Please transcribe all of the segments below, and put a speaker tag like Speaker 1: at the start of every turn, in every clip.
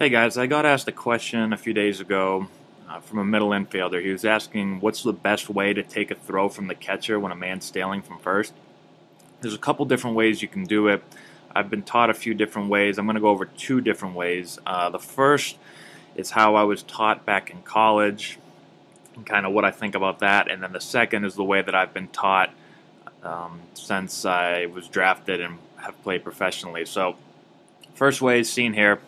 Speaker 1: Hey guys, I got asked a question a few days ago from a middle infielder. He was asking what's the best way to take a throw from the catcher when a man's stealing from first. There's a couple different ways you can do it. I've been taught a few different ways. I'm going to go over two different ways. The first is how I was taught back in college and kind of what I think about that. And then the second is the way that I've been taught since I was drafted and have played professionally. So first way is seen here.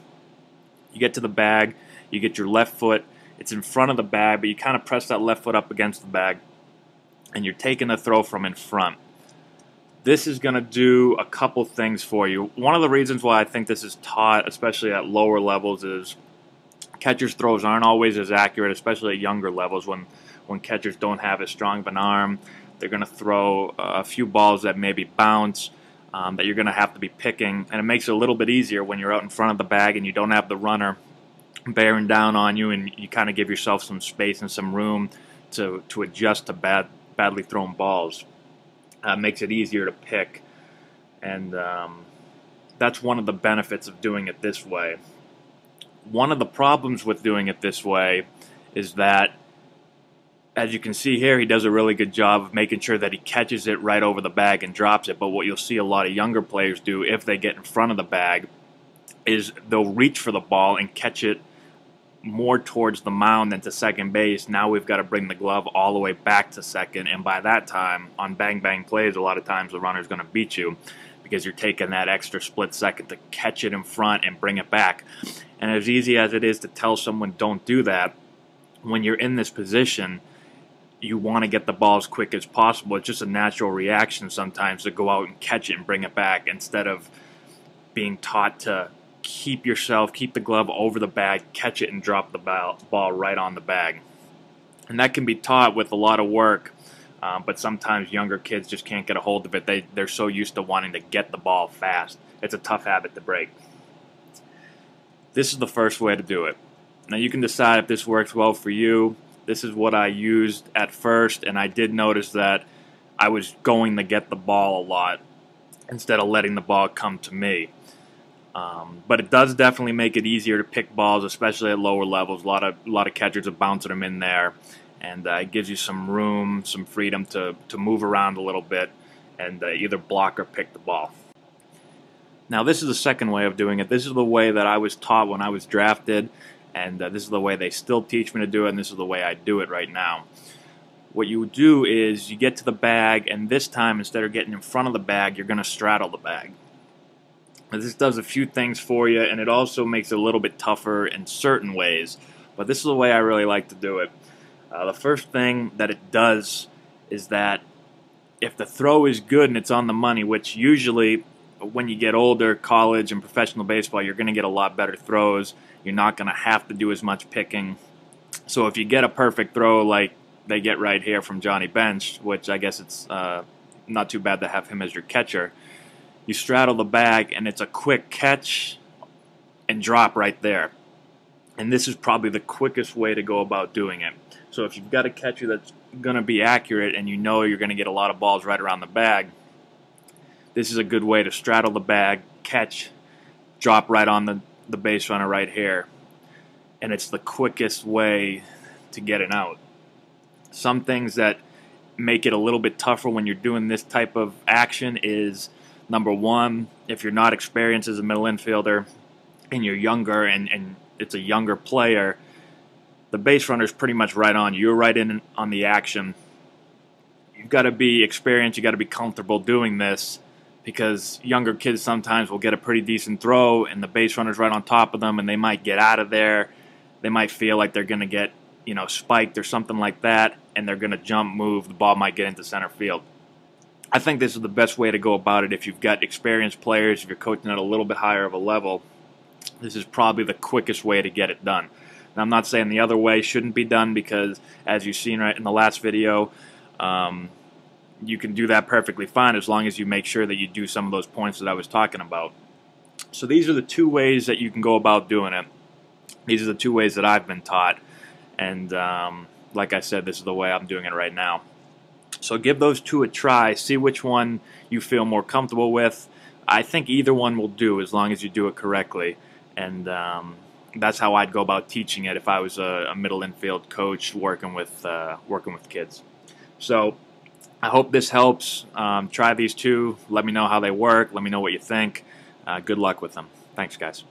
Speaker 1: You get to the bag, you get your left foot, it's in front of the bag, but you kind of press that left foot up against the bag, and you're taking the throw from in front. This is going to do a couple things for you. One of the reasons why I think this is taught, especially at lower levels, is catchers' throws aren't always as accurate, especially at younger levels when catchers don't have as strong of an arm. They're going to throw a few balls that maybe bounce, that you're going to have to be picking, and it makes it a little bit easier when you're out in front of the bag and you don't have the runner bearing down on you, and you kind of give yourself some space and some room to adjust to badly thrown balls. Makes it easier to pick, and that's one of the benefits of doing it this way. One of the problems with doing it this way is that, as you can see here, he does a really good job of making sure that he catches it right over the bag and drops it. But what you'll see a lot of younger players do if they get in front of the bag is they'll reach for the ball and catch it more towards the mound than to second base. Now we've got to bring the glove all the way back to second, and by that time, on bang-bang plays, a lot of times the runner's going to beat you because you're taking that extra split second to catch it in front and bring it back. And as easy as it is to tell someone don't do that, when you're in this position, you want to get the ball as quick as possible. It's just a natural reaction sometimes to go out and catch it and bring it back instead of being taught to keep the glove over the bag, catch it, and drop the ball right on the bag. And that can be taught with a lot of work, but sometimes younger kids just can't get a hold of it. They're so used to wanting to get the ball fast. It's a tough habit to break. This is the first way to do it. Now you can decide if this works well for you. This is what I used at first, and I did notice that I was going to get the ball a lot instead of letting the ball come to me. But it does definitely make it easier to pick balls, especially at lower levels. A lot of catchers are bouncing them in there, and it gives you some room, some freedom to move around a little bit and either block or pick the ball. Now this is the second way of doing it. This is the way that I was taught when I was drafted, and this is the way they still teach me to do it, and this is the way I do it right now. What you do is you get to the bag, and this time, instead of getting in front of the bag, you're going to straddle the bag. Now, this does a few things for you, and it also makes it a little bit tougher in certain ways, but this is the way I really like to do it. The first thing that it does is that if the throw is good and it's on the money, which usually when you get older, college and professional baseball, you're going to get a lot better throws. You're not going to have to do as much picking. So if you get a perfect throw like they get right here from Johnny Bench, which I guess it's not too bad to have him as your catcher, you straddle the bag and it's a quick catch and drop right there. And this is probably the quickest way to go about doing it. So if you've got a catcher that's going to be accurate and you know you're going to get a lot of balls right around the bag, this is a good way to straddle the bag, catch, drop right on the base runner right here, and it's the quickest way to get it out. Some things that make it a little bit tougher when you're doing this type of action is, number one, if you're not experienced as a middle infielder and you're younger and it's a younger player, the base runner is pretty much right on you. You're right in on the action. You've got to be experienced, you've got to be comfortable doing this, because younger kids sometimes will get a pretty decent throw and the base runner's right on top of them and they might get out of there. They might feel like they're going to get, spiked or something like that, and they're going to jump move. The ball might get into center field. I think this is the best way to go about it if you've got experienced players, if you're coaching at a little bit higher of a level. This is probably the quickest way to get it done. Now, I'm not saying the other way shouldn't be done, because as you've seen right in the last video, you can do that perfectly fine as long as you make sure that you do some of those points that I was talking about. So these are the two ways that you can go about doing it. These are the two ways that I've been taught. And like I said, this is the way I'm doing it right now. So give those two a try. See which one you feel more comfortable with. I think either one will do as long as you do it correctly. And that's how I'd go about teaching it if I was a middle infield coach working with kids. So I hope this helps. Try these two. Let me know how they work. Let me know what you think. Good luck with them. Thanks, guys.